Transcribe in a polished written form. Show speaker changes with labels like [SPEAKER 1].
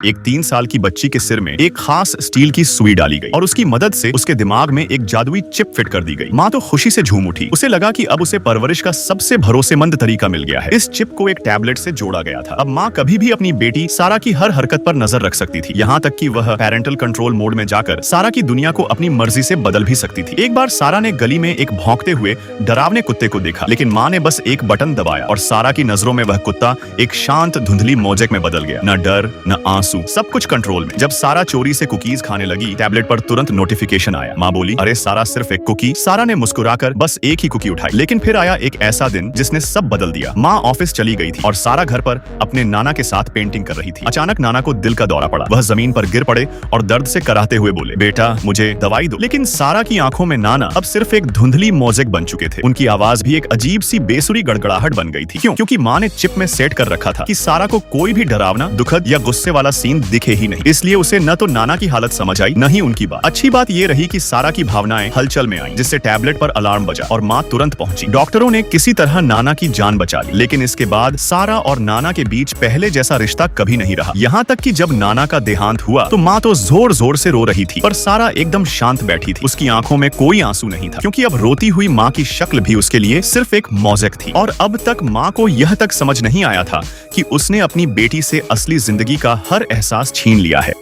[SPEAKER 1] एक 3 साल की बच्ची के सिर में एक खास स्टील की सुई डाली गई और उसकी मदद से उसके दिमाग में एक जादुई चिप फिट कर दी गई। माँ तो खुशी से झूम उठी। उसे लगा कि अब उसे परवरिश का सबसे भरोसेमंद तरीका मिल गया है। इस चिप को एक टैबलेट से जोड़ा गया था। अब माँ कभी भी अपनी बेटी सारा की हर हरकत पर नजर रख सकती थी, यहाँ तक कि वह पेरेंटल कंट्रोल मोड में जाकर सारा की दुनिया को अपनी मर्जी से बदल भी सकती थी। एक बार सारा ने गली में एक भौंकते हुए डरावने कुत्ते को देखा, लेकिन माँ ने बस एक बटन दबाया और सारा की नजरों में वह कुत्ता एक शांत धुंधली मोजेक में बदल गया। न डर न आंसू, सब कुछ कंट्रोल में। जब सारा चोरी से कुकीज खाने लगी, टैबलेट पर तुरंत नोटिफिकेशन आया। माँ बोली, अरे सारा, सिर्फ एक कुकी। सारा ने मुस्कुराकर बस एक ही कुकी उठाई। लेकिन फिर आया एक ऐसा दिन जिसने सब बदल दिया। माँ ऑफिस चली गई थी और सारा घर पर अपने नाना के साथ पेंटिंग कर रही थी। अचानक नाना को दिल का दौरा पड़ा। वह जमीन पर गिर पड़े और दर्द से कराहते हुए बोले, बेटा मुझे दवाई दो। लेकिन सारा की आंखों में नाना अब सिर्फ एक धुंधली मोजेक बन चुके थे। उनकी आवाज भी एक अजीब सी बेसुरी गड़गड़ाहट बन गई थी। क्यों? क्योंकि माँ ने चिप में सेट कर रखा था कि सारा को कोई भी डरावना, दुखद या गुस्से वाला सीन दिखे ही नहीं। इसलिए उसे न तो नाना की हालत समझ आई, न ही उनकी बात। अच्छी बात ये रही कि सारा की भावनाएं हलचल में आईं, जिससे टैबलेट पर अलार्म बजा और माँ तुरंत पहुंची। डॉक्टरों ने किसी तरह नाना की जान बचा ली, लेकिन इसके बाद सारा और नाना के बीच पहले जैसा रिश्ता कभी नहीं रहा। यहाँ तक कि जब नाना का देहांत हुआ तो माँ तो जोर जोर से रो रही थी, पर सारा एकदम शांत बैठी थी। उसकी आंखों में कोई आंसू नहीं था, क्योंकि अब रोती हुई माँ की शक्ल भी उसके लिए सिर्फ एक मोजेक थी। और अब तक माँ को यह तक समझ नहीं आया था कि उसने अपनी बेटी से असली जिंदगी का हर एहसास छीन लिया है।